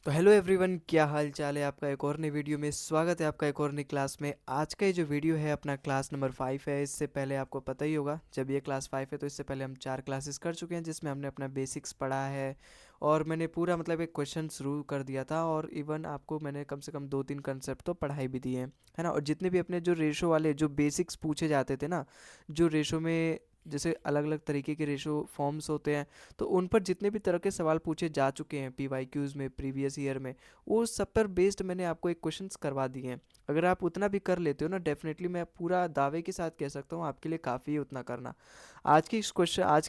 तो hello everyone, क्या हाल चाल है। आपका एक और नई वीडियो में स्वागत है। आपका एक और नई क्लास में। आज का ये जो वीडियो है अपना क्लास नंबर 5 है। इससे पहले आपको पता ही होगा, जब ये क्लास 5 है तो इससे पहले हम 4 क्लासेस कर चुके हैं जिसमें हमने अपना बेसिक्स पढ़ा है। और मैंने पूरा मतलब एक क्वेश्चन शुरू कर दिया था, और इवन आपको मैंने कम से कम 2-3 कंसेप्ट तो पढ़ाई भी दिए हैं, है ना। और जितने भी अपने जो रेशो वाले जो बेसिक्स पूछे जाते थे ना, जो रेशो में जैसे अलग अलग तरीके के रेशो फॉर्म्स होते हैं, तो उन पर जितने भी तरह के सवाल पूछे जा चुके हैं पीवाईक्यूज़ में प्रीवियस ईयर में, वो सब पर बेस्ड मैंने आपको एक क्वेश्चंस करवा दिए हैं। अगर आप उतना भी कर लेते हो ना, डेफिनेटली मैं पूरा दावे के साथ कह सकता हूँ आपके लिए काफ़ी है उतना करना। आज की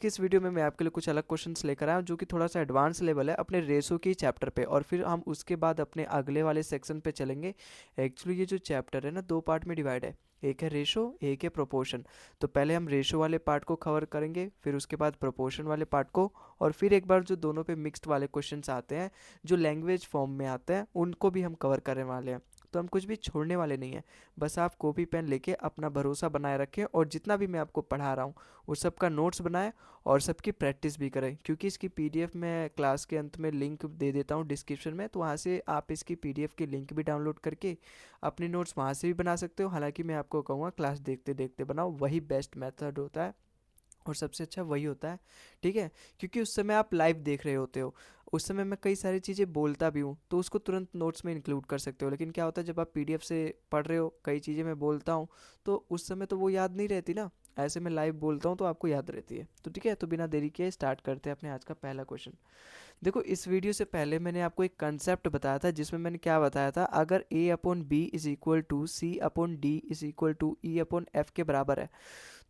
इस वीडियो में मैं आपके लिए कुछ अलग क्वेश्चंस लेकर आया हूँ जो कि थोड़ा सा एडवांस लेवल है अपने रेसो के चैप्टर पे, और फिर हम उसके बाद अपने अगले वाले सेक्शन पे चलेंगे। एक्चुअली ये जो चैप्टर है ना, दो पार्ट में डिवाइड है। एक है रेशो, एक है प्रोपोर्शन। तो पहले हम रेशो वाले पार्ट को कवर करेंगे, फिर उसके बाद प्रोपोर्शन वाले पार्ट को, और फिर एक बार जो दोनों पे मिक्स्ड वाले क्वेश्चंस आते हैं जो लैंग्वेज फॉर्म में आते हैं उनको भी हम कवर करने वाले हैं। तो हम कुछ भी छोड़ने वाले नहीं हैं। बस आप कॉपी पेन लेके अपना भरोसा बनाए रखें, और जितना भी मैं आपको पढ़ा रहा हूँ उस सब का नोट्स बनाएं, और सबकी प्रैक्टिस भी करें। क्योंकि इसकी पीडीएफ मैं क्लास के अंत में लिंक दे देता हूँ डिस्क्रिप्शन में, तो वहाँ से आप इसकी पीडीएफ की लिंक भी डाउनलोड करके अपने नोट्स वहाँ से भी बना सकते हो। हालांकि मैं आपको कहूँगा क्लास देखते देखते बनाओ, वही बेस्ट मेथड होता है और सबसे अच्छा वही होता है। ठीक है, क्योंकि उस समय आप लाइव देख रहे होते हो। उस समय मैं कई सारी चीज़ें बोलता भी हूँ तो उसको तुरंत नोट्स में इंक्लूड कर सकते हो, लेकिन क्या होता है जब आप पीडीएफ से पढ़ रहे हो, कई चीज़ें मैं बोलता हूँ तो उस समय तो वो याद नहीं रहती ना। ऐसे में लाइव बोलता हूँ तो आपको याद रहती है। तो ठीक है, तो बिना देरी किए स्टार्ट करते हैं अपने आज का पहला क्वेश्चन। देखो, इस वीडियो से पहले मैंने आपको एक कंसेप्ट बताया था जिसमें मैंने क्या बताया था, अगर a upon B is equal to C upon D is equal to E upon F के बराबर है,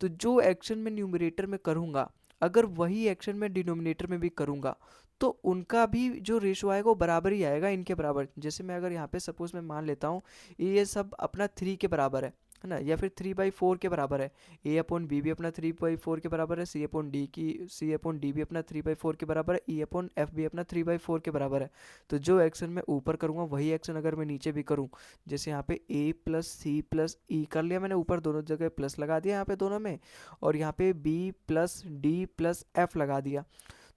तो जो एक्शन मैं न्यूमरेटर में करूँगा, अगर वही एक्शन मैं डिनोमिनेटर में भी करूँगा, तो उनका भी जो रेशो आएगा वो बराबर ही आएगा, इनके बराबर। जैसे मैं अगर यहाँ पे सपोज मैं मान लेता हूँ ये सब अपना 3 के बराबर है ना, या फिर 3/4 के बराबर है। ए अपॉन बी भी अपना 3/4 के बराबर है, सी अपॉन डी भी अपना 3/4 के बराबर है, ई अपॉन एफ भी अपना 3/4 के बराबर है। तो जो एक्शन मैं ऊपर करूँगा वही एक्शन अगर मैं नीचे भी करूँ, जैसे यहाँ पे a प्लस सी प्लस ई कर लिया मैंने, ऊपर दोनों जगह प्लस लगा दिया यहाँ पे दोनों में, और यहाँ पे b plus D plus F लगा दिया।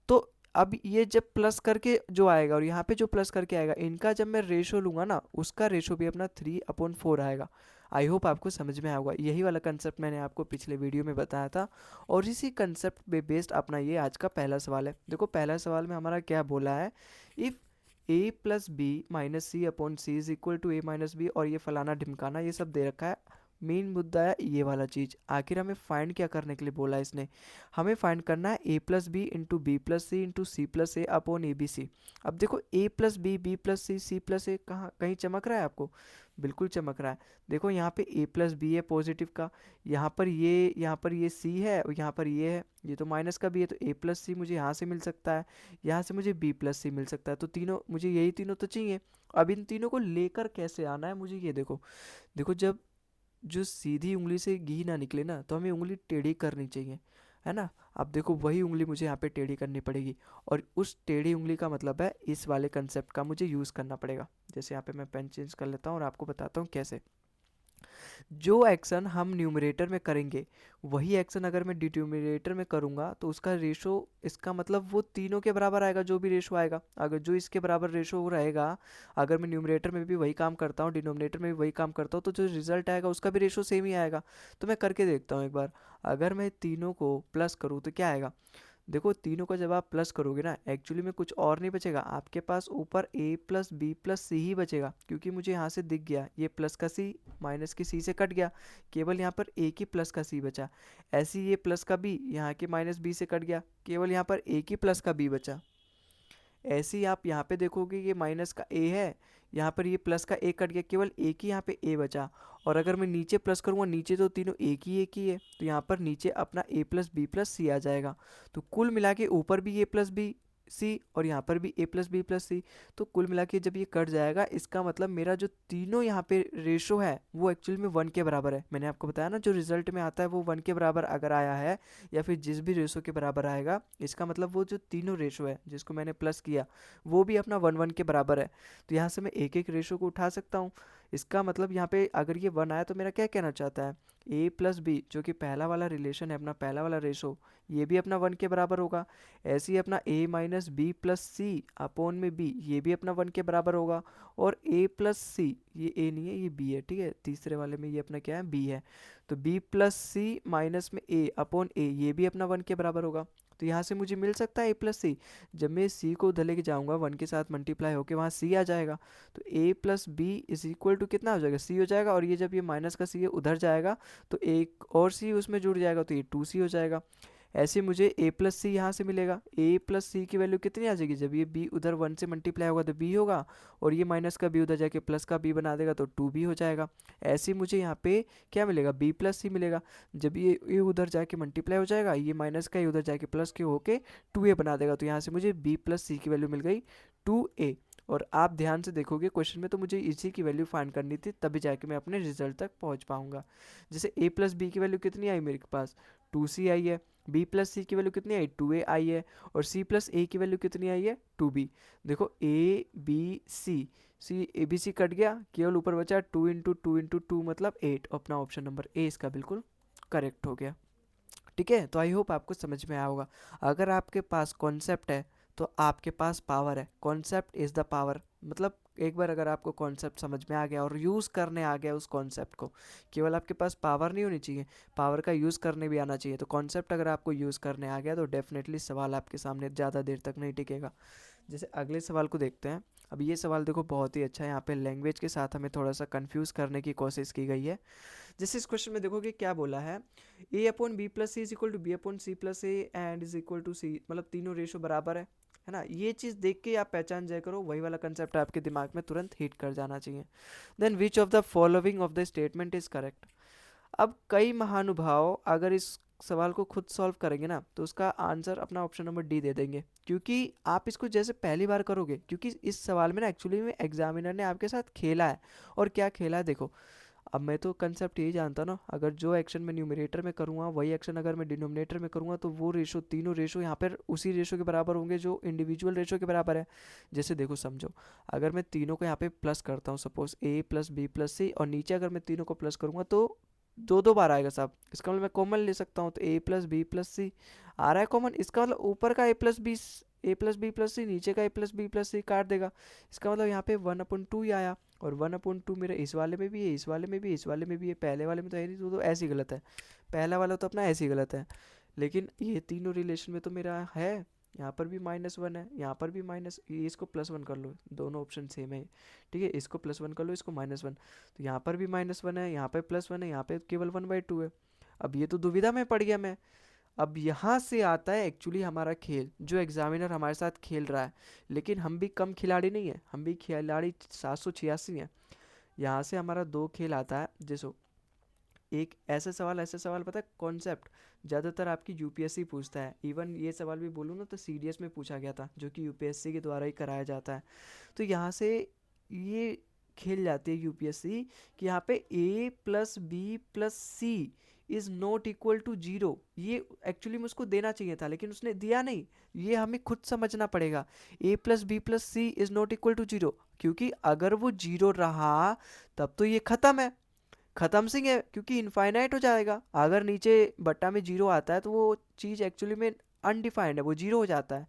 तो अब ये जब प्लस करके जो आएगा और यहाँ पे जो प्लस करके आएगा, इनका जब मैं रेशो लूँगा ना, उसका रेशो भी अपना 3/4 आएगा। आई होप आपको समझ में आया होगा। यही वाला कंसेप्ट मैंने आपको पिछले वीडियो में बताया था, और इसी कंसेप्ट पे बेस्ड अपना ये आज का पहला सवाल है। देखो, पहला सवाल में हमारा क्या बोला है, if a plus B minus C upon C is equal to a minus B, और ये फलाना ढिमकाना ये सब दे रखा है। मेन मुद्दा है ये वाला चीज़। आखिर हमें फाइंड क्या करने के लिए बोला है इसने, हमें फाइंड करना है a plus B into B plus C into C plus A upon A B C. अब देखो, a plus B B plus C C plus A कहाँ कहीं चमक रहा है आपको? बिल्कुल चमक रहा है। देखो, यहाँ पे a प्लस बी है पॉजिटिव का, यहाँ पर ये c है, और यहाँ पर ये है, ये तो माइनस का भी है, तो a प्लस सी मुझे यहाँ से मिल सकता है, यहाँ से मुझे b प्लस सी मिल सकता है। तो तीनों मुझे, यही तीनों तो चाहिए। अब इन तीनों को लेकर कैसे आना है मुझे, ये देखो। देखो, जब जो सीधी उंगली से घी ना निकले ना, तो हमें उंगली टेढ़ी करनी चाहिए, है ना। अब देखो, वही उंगली मुझे यहाँ पे टेढ़ी करनी पड़ेगी, और उस टेढ़ी उंगली का मतलब है इस वाले कंसेप्ट का मुझे यूज़ करना पड़ेगा। जैसे यहाँ पे मैं पेन चेंज कर लेता हूँ और आपको बताता हूँ कैसे। जो एक्शन हम न्यूमरेटर में करेंगे वही एक्शन अगर मैं डिनोमिनेटर में करूँगा, तो उसका रेशो, इसका मतलब वो तीनों के बराबर आएगा। जो भी रेशो आएगा, अगर जो इसके बराबर रेशो रहेगा, अगर मैं न्यूमरेटर में भी वही काम करता हूँ, डिनोमिनेटर में भी वही काम करता हूँ, तो जो रिजल्ट आएगा उसका भी रेशो सेम ही आएगा। तो मैं करके देखता हूँ एक बार। अगर मैं तीनों को प्लस करूँ तो क्या आएगा? देखो, तीनों का जब आप प्लस करोगे ना, एक्चुअली में कुछ और नहीं बचेगा आपके पास, ऊपर a प्लस बी प्लस सी ही बचेगा, क्योंकि मुझे यहाँ से दिख गया ये प्लस का c माइनस की c से कट गया, केवल यहाँ पर a की प्लस का c बचा। ऐसे ही ये प्लस का b यहाँ के माइनस b से कट गया, केवल यहाँ पर a की प्लस का b बचा। ऐसे ही आप यहाँ पे देखोगे ये माइनस का a है, यहाँ पर ये प्लस का a कट गया, केवल एक ही यहाँ पे a बचा। और अगर मैं नीचे प्लस करूँगा, नीचे तो तीनों एक ही है, तो यहाँ पर नीचे अपना a प्लस बी प्लस सी आ जाएगा। तो कुल मिला के ऊपर भी a प्लस बी सी और यहाँ पर भी a प्लस बी प्लस सी, तो कुल मिला के जब ये कट जाएगा, इसका मतलब मेरा जो तीनों यहाँ पे रेशो है वो एक्चुअली में 1 के बराबर है। मैंने आपको बताया ना, जो रिजल्ट में आता है वो 1 के बराबर अगर आया है, या फिर जिस भी रेशो के बराबर आएगा, इसका मतलब वो जो तीनों रेशो है जिसको मैंने प्लस किया वो भी अपना 1 1 के बराबर है। तो यहाँ से मैं एक एक रेशो को उठा सकता हूँ। इसका मतलब यहाँ पे अगर ये 1 आया तो मेरा क्या कहना चाहता है, a प्लस बी जो कि पहला वाला रिलेशन है, अपना पहला वाला रेशो, ये भी अपना 1 के बराबर होगा। ऐसे ही अपना a minus B plus C upon में b, ये भी अपना 1 के बराबर होगा। और a प्लस सी, ये a नहीं है ये b है, ठीक है, तीसरे वाले में ये अपना क्या है, b है। तो b प्लस सी माइनस में a अपॉन a, ये भी अपना 1 के बराबर होगा। तो यहाँ से मुझे मिल सकता है a प्लस सी। जब मैं c को उधर लेके जाऊँगा 1 के साथ मल्टीप्लाई होके वहाँ c आ जाएगा। तो a plus B is equal to कितना हो जाएगा, c हो जाएगा। और ये जब ये माइनस का c है उधर जाएगा तो एक और c उसमें जुड़ जाएगा, तो ये 2c हो जाएगा। ऐसे मुझे a प्लस सी यहाँ से मिलेगा। a प्लस सी की वैल्यू कितनी आ जाएगी, जब ये b उधर 1 से मल्टीप्लाई होगा तो b होगा, और ये माइनस का b उधर जाके प्लस का b बना देगा तो 2b हो जाएगा। ऐसे मुझे यहाँ पे क्या मिलेगा, b प्लस सी मिलेगा। जब ये उधर जाके मल्टीप्लाई हो जाएगा, ये माइनस का ये उधर जाके प्लस के होके 2a बना देगा। तो यहाँ से मुझे b प्लस सी की वैल्यू मिल गई 2a। और आप ध्यान से देखोगे क्वेश्चन में, तो मुझे इसी की वैल्यू फाइंड करनी थी, तभी जाके मैं अपने रिजल्ट तक पहुंच पाऊंगा। जैसे a प्लस बी की वैल्यू कितनी आई मेरे पास, 2c आई है। b प्लस सी की वैल्यू कितनी आई, 2a आई है। और c प्लस a की वैल्यू कितनी आई है, 2b। देखो a b c a b c cut गया, केवल ऊपर बचा 2 इंटू 2 मतलब 8। अपना ऑप्शन नंबर ए इसका बिल्कुल करेक्ट हो गया। ठीक है, तो आई होप आपको समझ में आया होगा। अगर आपके पास कॉन्सेप्ट है तो आपके पास पावर है। कॉन्सेप्ट इज़ द पावर, मतलब एक बार अगर आपको कॉन्सेप्ट समझ में आ गया और यूज़ करने आ गया उस कॉन्सेप्ट को, केवल आपके पास पावर नहीं होनी चाहिए, पावर का यूज़ करने भी आना चाहिए। तो कॉन्सेप्ट अगर आपको यूज़ करने आ गया तो डेफिनेटली सवाल आपके सामने ज़्यादा देर तक नहीं टिकेगा। जैसे अगले सवाल को देखते हैं। अब ये सवाल देखो बहुत ही अच्छा है, यहाँ पे लैंग्वेज के साथ हमें थोड़ा सा कंफ्यूज करने की कोशिश की गई है। जैसे इस क्वेश्चन में देखोगे क्या बोला है, A upon B plus C is equal to B upon C plus A and is equal to C, मतलब तीनों रेशो बराबर है ना। ये चीज़ देख के आप पहचान जाए करो, वही वाला कंसेप्ट आपके दिमाग में तुरंत हिट कर जाना चाहिए। Then which of the following of the statement is correct. अब कई महानुभाव अगर इस सवाल को खुद सॉल्व करेंगे ना तो उसका आंसर अपना ऑप्शन नंबर डी दे देंगे, क्योंकि आप इसको जैसे पहली बार करोगे, क्योंकि इस सवाल में ना एक्चुअली में एग्जामिनर ने आपके साथ खेला है। और क्या खेला है देखो, अब मैं तो कंसेप्ट यही जानता ना, अगर जो एक्शन मैं न्यूमरेटर में करूँगा वही एक्शन अगर मैं डिनोमिनेटर में करूँगा तो वो रेशो, तीनों रेशो यहाँ पर उसी रेशो के बराबर होंगे जो इंडिविजुअल रेशो के बराबर है। जैसे देखो समझो, अगर मैं तीनों को यहाँ पे प्लस करता हूँ, suppose a plus B plus C, और नीचे अगर मैं तीनों को प्लस करूँगा तो दो दो बार आएगा साहब। इसका मतलब मैं कॉमन ले सकता हूँ, तो a प्लस बी प्लस सी आ रहा है कॉमन। इसका मतलब ऊपर का ए प्लस बी प्लस सी, नीचे का ए प्लस बी प्लस सी काट देगा। इसका मतलब यहाँ पे 1/2 ही आया। और 1/2 मेरा इस वाले में भी है, इस वाले में भी, इस वाले में भी है, पहले वाले में तो है नहीं, तो ऐसे ही गलत है। पहला वाला तो अपना ऐसे ही गलत है। लेकिन ये तीनों रिलेशन में तो मेरा है, यहाँ पर भी -1 है, यहाँ पर भी माइनस, ये इसको +1 कर लो, दोनों ऑप्शन सेम है। ठीक है, इसको +1 कर लो, इसको -1, तो यहाँ पर भी -1 है, यहाँ पे +1 है, यहाँ पे केवल 1/2 है। अब ये तो दुविधा में पड़ गया मैं। अब यहाँ से आता है एक्चुअली हमारा खेल, जो एग्जामिनर हमारे साथ खेल रहा है। लेकिन हम भी कम खिलाड़ी नहीं है, हम भी खिलाड़ी 786 हैं। यहाँ से हमारा दो खेल आता है। जैसो एक ऐसे सवाल पता है, कॉन्सेप्ट ज़्यादातर आपकी यूपीएससी पूछता है। इवन ये सवाल भी बोलूँ ना तो सीडीएस में पूछा गया था, जो कि यूपीएससी के द्वारा ही कराया जाता है। तो यहाँ से ये खेल जाती है यूपीएससी कि यहाँ पे a plus B plus C is not equal to 0। ये एक्चुअली मुझको देना चाहिए था लेकिन उसने दिया नहीं, ये हमें खुद समझना पड़ेगा। a plus B plus C is not equal to 0, क्योंकि अगर वो 0 रहा तब तो ये ख़त्म है, ख़त्म सिंह है, क्योंकि इनफाइनाइट हो जाएगा। अगर नीचे बट्टा में 0 आता है तो वो चीज़ एक्चुअली में अनडिफाइंड है, वो 0 हो जाता है।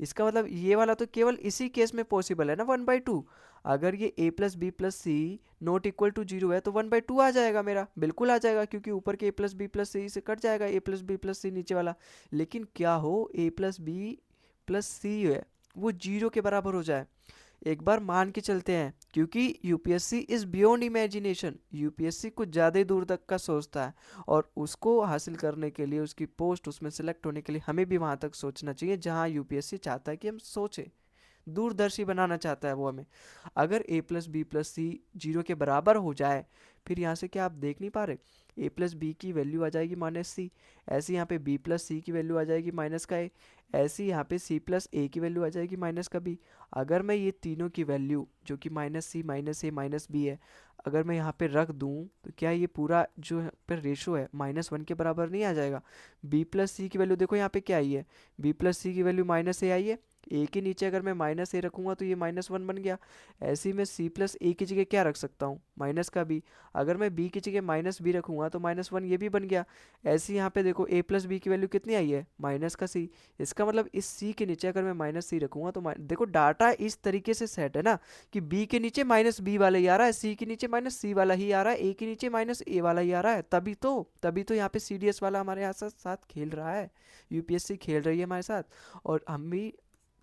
इसका मतलब ये वाला तो केवल इसी केस में पॉसिबल है ना, 1/2। अगर ये a plus B plus C not equal to 0 है तो 1/2 आ जाएगा मेरा, बिल्कुल आ जाएगा, क्योंकि ऊपर के a प्लस बी प्लस सी से कट जाएगा a प्लस बी प्लस सी नीचे वाला। लेकिन क्या हो, a प्लस बी प्लस सी है वो 0 के बराबर हो जाए, एक बार मान के चलते हैं, क्योंकि UPSC is beyond imagination. UPSC कुछ ज़्यादा ही दूर तक का सोचता है, और उसको हासिल करने के लिए, उसकी पोस्ट उसमें सेलेक्ट होने के लिए हमें भी वहाँ तक सोचना चाहिए जहाँ यूपीएससी चाहता है कि हम सोचें। दूरदर्शी बनाना चाहता है वो हमें। अगर a प्लस बी प्लस सी 0 के बराबर हो जाए, फिर यहाँ से क्या आप देख नहीं पा रहे, a प्लस बी की वैल्यू आ जाएगी -c, ऐसे यहाँ पे b प्लस सी की वैल्यू आ जाएगी -a, ऐसी यहाँ पे c प्लस a की वैल्यू आ जाएगी -b। अगर मैं ये तीनों की वैल्यू जो कि -c -a -b है, अगर मैं यहाँ पे रख दूँ तो क्या ये पूरा जो यहाँ पर रेशो है -1 के बराबर नहीं आ जाएगा। b प्लस सी की वैल्यू देखो यहाँ पे क्या आई है, b प्लस सी की वैल्यू -a आई है, ए के नीचे अगर मैं माइनस ए रखूँगा तो ये -1 बन गया। ऐसे ही मैं सी प्लस ए की जगह क्या रख सकता हूँ, माइनस का बी। अगर मैं बी की जगह माइनस बी रखूँगा तो -1 ये भी बन गया। ऐसे ही यहाँ पे देखो ए प्लस बी की वैल्यू कितनी आई है, माइनस का सी। इसका मतलब इस सी के नीचे अगर मैं माइनस सी रखूँगा तो देखो डाटा इस तरीके से सेट है ना कि बी के नीचे माइनस बी वाला ही आ रहा है, सी के नीचे माइनस सी वाला ही आ रहा है, ए के नीचे माइनस ए वाला ही आ रहा है। तभी तो यहाँ पे सी डी एस वाला हमारे यहाँ साथ खेल रहा है, यूपीएससी खेल रही है हमारे साथ। और हम भी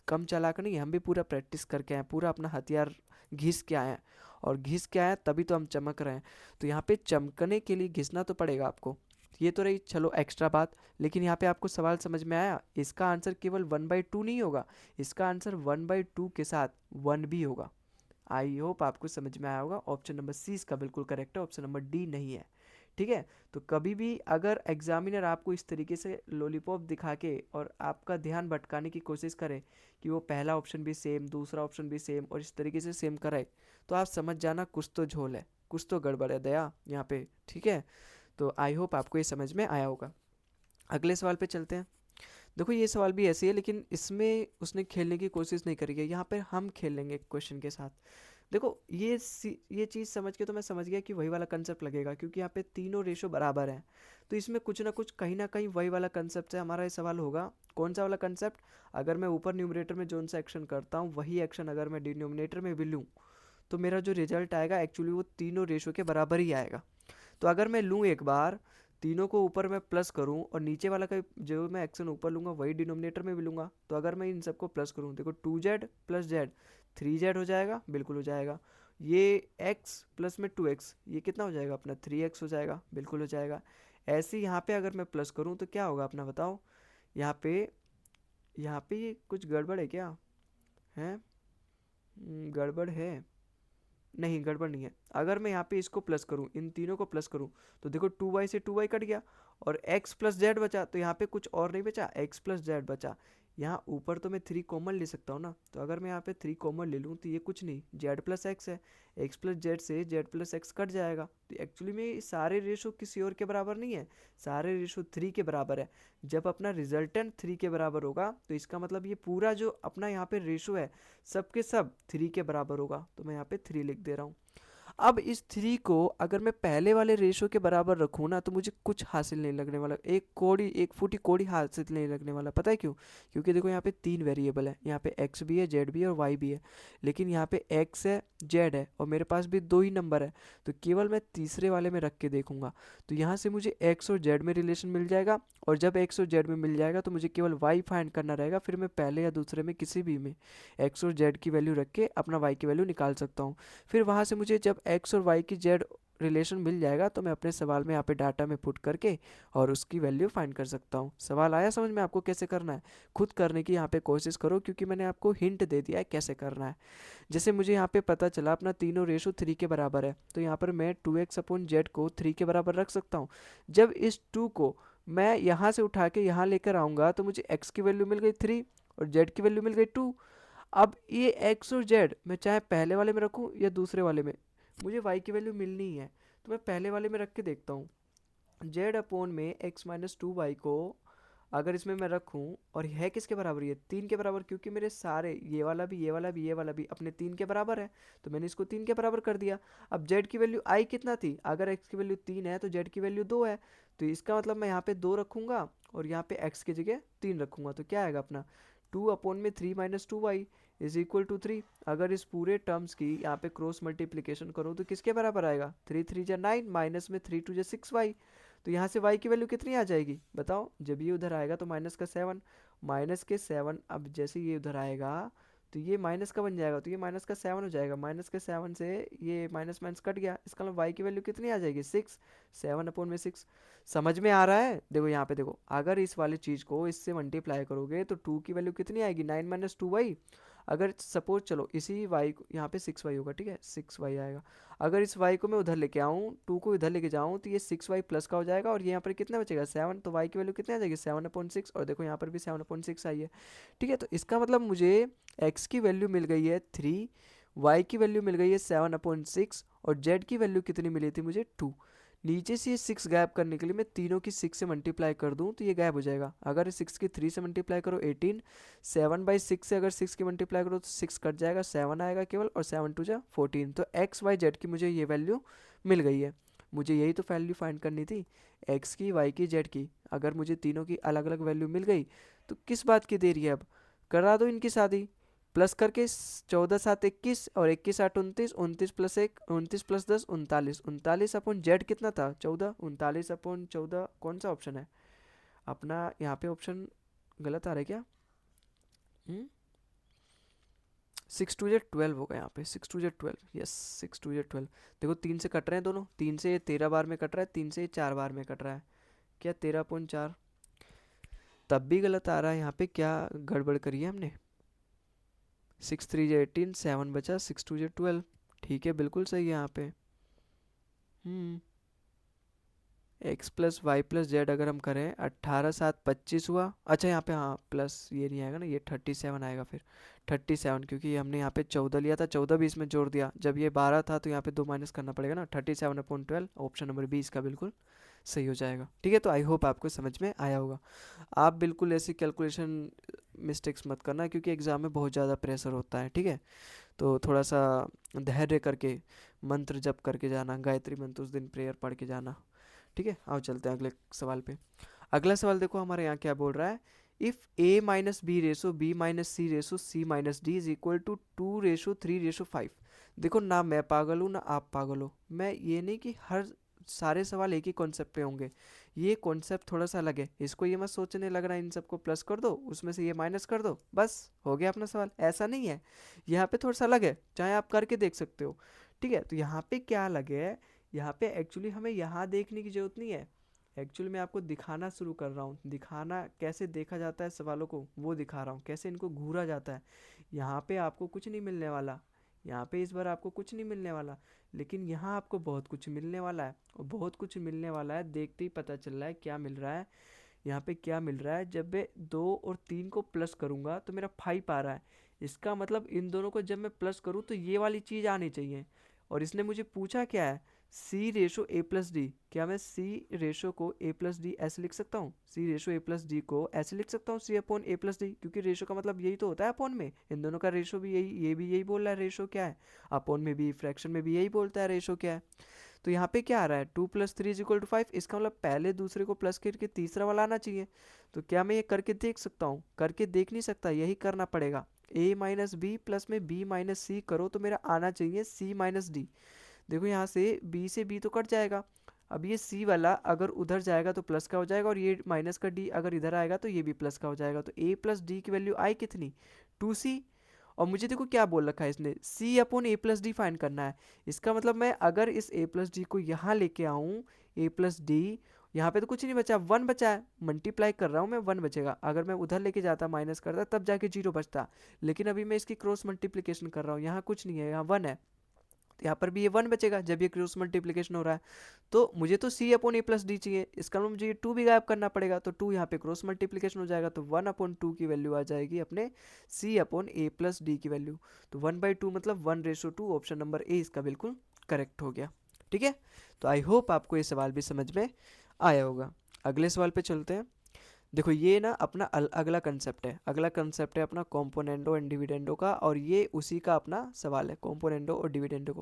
कम चालाक नहीं, हम भी पूरा प्रैक्टिस करके आए, पूरा अपना हथियार घिस के आए हैं। और घिस के आए हैं तभी तो हम चमक रहे हैं। तो यहाँ पे चमकने के लिए घिसना तो पड़ेगा आपको। ये तो रही चलो एक्स्ट्रा बात। लेकिन यहाँ पे आपको सवाल समझ में आया, इसका आंसर केवल 1/2 नहीं होगा, इसका आंसर 1/2 के साथ 1 भी होगा। आई होप आपको समझ में आया होगा। ऑप्शन नंबर सी इसका बिल्कुल करेक्ट है, ऑप्शन नंबर डी नहीं है। ठीक है। तो कभी भी अगर एग्जामिनर आपको इस तरीके से लॉलीपॉप दिखा के और आपका ध्यान भटकाने की कोशिश करे कि वो पहला ऑप्शन भी सेम, दूसरा ऑप्शन भी सेम और इस तरीके से सेम कराए, तो आप समझ जाना कुछ तो झोल है, कुछ तो गड़बड़ है दया यहाँ पे। ठीक है। तो आई होप आपको ये समझ में आया होगा। अगले सवाल पे चलते हैं। देखो ये सवाल भी ऐसे है, लेकिन इसमें उसने खेलने की कोशिश नहीं करी है, यहाँ पे हम खेलेंगे क्वेश्चन के साथ। देखो ये चीज़ समझ के तो मैं समझ गया कि वही वाला कंसेप्ट लगेगा, क्योंकि यहाँ पे तीनों रेशो बराबर हैं। तो इसमें कुछ ना कुछ कहीं ना कहीं वही वाला कंसेप्ट से हमारा ये सवाल होगा। कौन सा वाला कंसेप्ट? अगर मैं ऊपर न्यूमरेटर में जो सा एक्शन करता हूँ वही एक्शन अगर मैं डिनोमिनेटर में भी लूँ तो मेरा जो रिजल्ट आएगा एक्चुअली वो तीनों रेशो के बराबर ही आएगा। तो अगर मैं लूँ एक बार तीनों को ऊपर मैं प्लस करूँ और नीचे वाला का जो मैं एक्शन ऊपर लूँगा वही डिनोमिनेटर में भी लूँगा, तो अगर मैं इन सबको प्लस करूँ, देखो 2z प्लस जेड 3z हो जाएगा, बिल्कुल हो जाएगा। ये x प्लस में 2x ये कितना हो जाएगा अपना 3x हो जाएगा, बिल्कुल हो जाएगा। ऐसे ही यहाँ पे अगर मैं प्लस करूँ तो क्या होगा अपना बताओ। यहाँ पे ये कुछ गड़बड़ है क्या है? गड़बड़ है? नहीं गड़बड़ नहीं है। अगर मैं यहाँ पे इसको प्लस करूँ, इन तीनों को प्लस करूँ, तो देखो 2y से 2y कट गया और x प्लस जेड बचा, तो यहाँ पे कुछ और नहीं बचा, x प्लस जेड बचा। यहाँ ऊपर तो मैं 3 कॉमन ले सकता हूँ ना, तो अगर मैं यहाँ पे 3 कॉमन ले लूँ तो ये कुछ नहीं, z प्लस एक्स है, x प्लस जेड से z प्लस एक्स कट जाएगा। तो एक्चुअली में ये सारे रेशो किसी और के बराबर नहीं है, सारे रेशो 3 के बराबर है। जब अपना रिजल्टेंट 3 के बराबर होगा तो इसका मतलब ये पूरा जो अपना यहाँ पे रेशो है सब के सब 3 के बराबर होगा। तो मैं यहाँ पे 3 लिख दे रहा हूँ। अब इस 3 को अगर मैं पहले वाले रेशो के बराबर रखूँ ना तो मुझे कुछ हासिल नहीं लगने वाला, एक फूटी कोड़ी हासिल नहीं लगने वाला। पता है क्यों? क्योंकि देखो यहाँ पे 3 वेरिएबल है, यहाँ पे x भी है, z भी है और y भी है। लेकिन यहाँ पे x है, z है और मेरे पास भी 2 ही नंबर है, तो केवल मैं तीसरे वाले में रख के देखूंगा। तो यहाँ से मुझे x और z में रिलेशन मिल जाएगा, और जब x और z में मिल जाएगा तो मुझे केवल y फाइंड करना रहेगा। फिर मैं पहले या दूसरे में किसी भी में x और z की वैल्यू रख के अपना y की वैल्यू निकाल सकता हूँ। फिर वहाँ से मुझे जब x और y की z रिलेशन मिल जाएगा तो मैं अपने सवाल में यहाँ पे डाटा में पुट करके और उसकी वैल्यू फाइंड कर सकता हूँ। सवाल आया समझ में आपको कैसे करना है? खुद करने की यहाँ पे कोशिश करो, क्योंकि मैंने आपको हिंट दे दिया है कैसे करना है। जैसे मुझे यहाँ पे पता चला अपना तीनों रेशो 3 के बराबर है, तो यहाँ पर मैं 2x अपॉन जेड को 3 के बराबर रख सकता हूँ। जब इस 2 को मैं यहाँ से उठा के यहाँ लेकर आऊँगा तो मुझे x की वैल्यू मिल गई 3 और z की वैल्यू मिल गई 2। अब ये x और z मैं चाहे पहले वाले में रखूँ या दूसरे वाले में, मुझे y की वैल्यू मिलनी ही है। तो मैं पहले वाले में रख के देखता हूँ। z अपॉन में x माइनस 2y को अगर इसमें मैं रखूँ, और है किसके बराबर? ये 3 के बराबर, क्योंकि मेरे सारे ये वाला भी ये वाला भी ये वाला भी अपने 3 के बराबर है, तो मैंने इसको 3 के बराबर कर दिया। अब z की वैल्यू i कितना थी? अगर x की वैल्यू 3 है तो z की वैल्यू 2 है, तो इसका मतलब मैं यहाँ पे 2 रखूँगा और यहाँ पे x की जगह 3 रखूँगा। तो क्या आएगा अपना 2 अपॉन में 3 minus 2y is equal to 3। अगर इस पूरे टर्म्स की यहाँ पे क्रॉस मल्टीप्लिकेशन करो तो किसके बराबर आएगा? 3 3 जा 9 माइनस में 3 2 जा 6y। तो यहाँ से y की वैल्यू कितनी आ जाएगी बताओ? जब ये उधर आएगा तो माइनस का 7, माइनस के 7। अब जैसे ये उधर आएगा तो ये माइनस का बन जाएगा, तो ये माइनस का 7 हो जाएगा। माइनस के 7 से ये माइनस माइनस कट गया, इसका मतलब y की वैल्यू कितनी आ जाएगी? 6। 7 अपॉन में 6। समझ में आ रहा है? देखो यहाँ पे देखो, अगर इस वाली चीज़ को इससे मल्टीप्लाई करोगे तो 2 की वैल्यू कितनी आएगी? 9 माइनस 2y। अगर सपोज चलो इसी y को यहाँ पे 6y होगा, ठीक है 6y आएगा। अगर इस y को मैं उधर लेके आऊँ, 2 को इधर लेके जाऊँ, तो ये 6y प्लस का हो जाएगा और ये यहाँ पर कितना बचेगा? 7। तो y की वैल्यू कितनी आ जाएगी? 7/6। और देखो यहाँ पर भी 7/6 आई है। ठीक है, तो इसका मतलब मुझे x की वैल्यू मिल गई है 3, y की वैल्यू मिल गई है 7/6 और z की वैल्यू कितनी मिली थी मुझे? 2। नीचे से ये 6 गायब करने के लिए मैं तीनों की 6 से मल्टीप्लाई कर दूं तो ये गायब हो जाएगा। अगर 6 की 3 से मल्टीप्लाई करो 18, 7/6 से अगर 6 की मल्टीप्लाई करो तो 6 कट जाएगा, 7 आएगा केवल, और 7 2 जा 14। तो एक्स वाई जेड की मुझे ये वैल्यू मिल गई है। मुझे यही तो वैल्यू फाइंड करनी थी, एक्स की, वाई की, जेड की। अगर मुझे तीनों की अलग अलग वैल्यू मिल गई तो किस बात की देरी है, अब करा दो इनकी शादी। प्लस करके 14 7 21 और 21 8 29, 29 + 1 29 + 10 39, 39/जेड कितना था 14, 39/14 कौन सा ऑप्शन है अपना यहाँ पे? ऑप्शन गलत आ रहा है क्या? 6 2 जा 12 होगा यहाँ पे, 6 2 जा 12, यस 6 2 जा 12। देखो 3 से कट रहे हैं दोनों, 3 से ये 13 बार में कट रहा है, 3 से ये 4 बार में कट रहा है, क्या 13.4? तब भी गलत आ रहा है यहाँ पे, क्या गड़बड़ करी है हमने? 6 3 जा 18, 7 बचा, 6 2 जा 12। ठीक है, बिल्कुल सही है यहाँ पे। X plus Y plus Z अगर हम करें 18 7 25 हुआ। अच्छा यहाँ पे हाँ प्लस ये नहीं आएगा ना, ये 37 आएगा फिर, 37, क्योंकि हमने यहाँ पे 14 लिया था, 14 भी इसमें जोड़ दिया, जब ये 12 था तो यहाँ पे 2 माइनस करना पड़ेगा ना, 37/12 ऑप्शन नंबर 20 का बिल्कुल सही हो जाएगा। ठीक है, तो आई होप आपको समझ में आया होगा। आप बिल्कुल ऐसी कैलकुलेशन मिस्टेक्स मत करना, क्योंकि एग्ज़ाम में बहुत ज़्यादा प्रेशर होता है। ठीक है, तो थोड़ा सा धैर्य करके मंत्र जप करके जाना, गायत्री मंत्र उस दिन प्रेयर पढ़ के जाना। ठीक है, आओ चलते हैं अगले सवाल पे। अगला सवाल देखो हमारे यहाँ क्या बोल रहा है, if a minus B ratio b minus C ratio c minus D is equal to 2:3:5। देखो ना मैं पागल हूँ ना आप पागल हो, मैं ये नहीं कि हर सारे सवाल एक ही कॉन्सेप्ट पे होंगे, ये कॉन्सेप्ट थोड़ा सा अलग है, इसको ये मत सोचने लगना इन सबको प्लस कर दो उसमें से ये माइनस कर दो बस हो गया अपना सवाल, ऐसा नहीं है। यहाँ पे थोड़ा सा अलग है, चाहे आप करके देख सकते हो। ठीक है, तो यहाँ पे क्या अलग है, यहाँ पे एक्चुअली हमें यहाँ देखने की जरूरत नहीं है, एक्चुअली मैं आपको दिखाना शुरू कर रहा हूँ, दिखाना कैसे देखा जाता है सवालों को वो दिखा रहा हूँ, कैसे इनको घूरा जाता है। यहाँ पे आपको कुछ नहीं मिलने वाला, यहाँ पे इस बार आपको कुछ नहीं मिलने वाला, लेकिन यहाँ आपको बहुत कुछ मिलने वाला है, और बहुत कुछ मिलने वाला है देखते ही पता चल रहा है क्या मिल रहा है। यहाँ पे क्या मिल रहा है, जब मैं 2 और 3 को प्लस करूँगा तो मेरा 5 आ रहा है, इसका मतलब इन दोनों को जब मैं प्लस करूँ तो ये वाली चीज़ आनी चाहिए। और इसने मुझे पूछा क्या है, सी रेशो ए प्लस डी, क्या मैं सी रेशो को ए प्लस डी ऐसे लिख सकता हूँ, सी रेशो ए प्लस डी को ऐसे लिख सकता हूँ, सी अपॉन ए प्लस डी, क्योंकि रेशो का मतलब यही तो होता है अपॉन में, इन दोनों का रेशो भी यही, ये भी यही बोल रहा है रेशो क्या है, अपॉन में भी फ्रैक्शन में भी यही बोलता है रेशो क्या है। तो यहाँ पे क्या आ रहा है 2 + 3 = 5, इसका मतलब पहले दूसरे को प्लस करके तीसरा वाला आना चाहिए। तो क्या मैं ये करके देख सकता हूँ? करके देख नहीं सकता, यही करना पड़ेगा, a माइनस बी प्लस में b माइनस सी करो तो मेरा आना चाहिए c माइनस डी। देखो यहाँ से b से b तो कट जाएगा, अब ये c वाला अगर उधर जाएगा तो प्लस का हो जाएगा, और ये माइनस का d अगर इधर आएगा तो ये भी प्लस का हो जाएगा, तो a प्लस डी की वैल्यू आई कितनी 2c। और मुझे देखो क्या बोल रखा है इसने, c अपॉन ए प्लस डी फाइंड करना है, इसका मतलब मैं अगर इस a प्लस डी को यहाँ लेके आऊँ, a प्लस डी, यहाँ पे तो कुछ नहीं बचा, 1 बचा है, मल्टीप्लाई कर रहा हूँ मैं, 1 बचेगा, अगर मैं उधर लेके जाता माइनस करता तब जाके 0 बचता, लेकिन अभी मैं इसकी क्रॉस मल्टीप्लिकेशन कर रहा हूँ, यहाँ कुछ नहीं है, यहाँ 1 है, तो यहाँ पर भी ये 1 बचेगा जब ये क्रॉस मल्टीप्लिकेशन हो रहा है। तो मुझे तो c अपॉन ए प्लस डी चाहिए, इसका मतलब मुझे ये 2 भी गायब करना पड़ेगा, तो 2 यहाँ पे क्रॉस मल्टीप्लिकेशन हो जाएगा, तो 1/2 की वैल्यू आ जाएगी अपने c अपॉन ए प्लस डी की वैल्यू। तो 1/2 मतलब 1:2, ऑप्शन नंबर ए इसका बिल्कुल करेक्ट हो गया। ठीक है, तो आई होप आपको ये सवाल भी समझ में आया होगा। अगले सवाल पे चलते हैं। देखो ये ना अपना अगला कंसेप्ट है, अगला कंसेप्ट है अपना कॉम्पोनेंडो एंड डिविडेंडो का, और ये उसी का अपना सवाल है कॉम्पोनेंडो और डिविडेंडो को।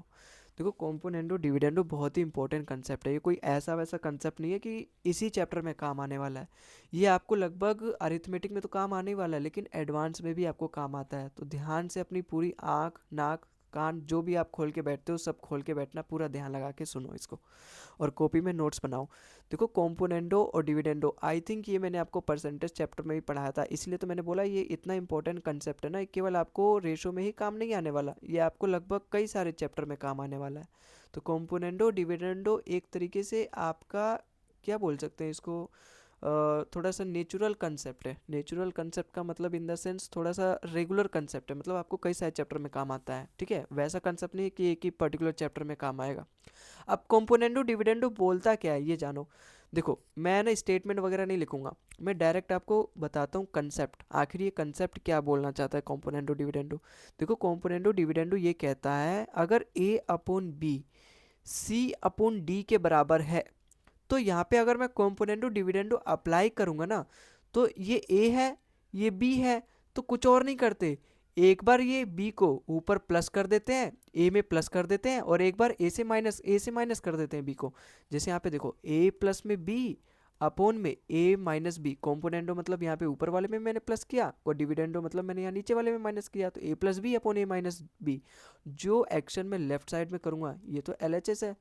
देखो कॉम्पोनेंडो डिविडेंडो बहुत ही इंपॉर्टेंट कंसेप्ट है, ये कोई ऐसा वैसा कंसेप्ट नहीं है कि इसी चैप्टर में काम आने वाला है, ये आपको लगभग अरिथमेटिक में तो काम आने वाला है, लेकिन एडवांस में भी आपको काम आता है। तो ध्यान से अपनी पूरी आँख नाक कान जो भी आप खोल के बैठते हो सब खोल के बैठना, पूरा ध्यान लगा के सुनो इसको, और कॉपी में नोट्स बनाओ। देखो कॉम्पोनेंडो और डिविडेंडो, आई थिंक ये मैंने आपको परसेंटेज चैप्टर में भी पढ़ाया था, इसलिए तो मैंने बोला ये इतना इंपॉर्टेंट कंसेप्ट है ना, केवल आपको रेशो में ही काम नहीं आने वाला, ये आपको लगभग कई सारे चैप्टर में काम आने वाला है। तो कॉम्पोनेंडो डिविडेंडो एक तरीके से आपका क्या बोल सकते हैं इसको, थोड़ा सा नेचुरल कंसेप्ट है, नेचुरल कंसेप्ट का मतलब इन द सेंस थोड़ा सा रेगुलर कंसेप्ट है, मतलब आपको कई सारे चैप्टर में काम आता है। ठीक है, वैसा कंसेप्ट नहीं है कि एक ही पर्टिकुलर चैप्टर में काम आएगा। अब कॉम्पोनेंडो डिविडेंडो बोलता क्या है ये जानो। देखो मैं ना स्टेटमेंट वगैरह नहीं लिखूंगा, मैं डायरेक्ट आपको बताता हूँ कंसेप्ट, आखिर ये कंसेप्ट क्या बोलना चाहता है कॉम्पोनेंडो डिविडेंडो। देखो कॉम्पोनेंडो डिविडेंडो ये कहता है अगर a upon B C upon D के बराबर है। तो यहाँ पे अगर मैं कॉम्पोनेंटो डिविडेंडो अप्लाई करूँगा ना, तो ये ए है, ये बी है, तो कुछ और नहीं करते, एक बार ये बी को ऊपर प्लस कर देते हैं, ए में प्लस कर देते हैं, और एक बार ए से माइनस कर देते हैं बी को। जैसे यहाँ पे देखो ए प्लस में बी अपोन में ए माइनस बी, कॉम्पोनेंटो मतलब यहाँ पे ऊपर वाले में मैंने प्लस किया, और डिविडेंडो मतलब मैंने यहाँ नीचे वाले में माइनस किया, तो ए प्लस बी अपोन ए माइनस बी। जो एक्शन मैं लेफ्ट साइड में करूँगा ये तो LHS है,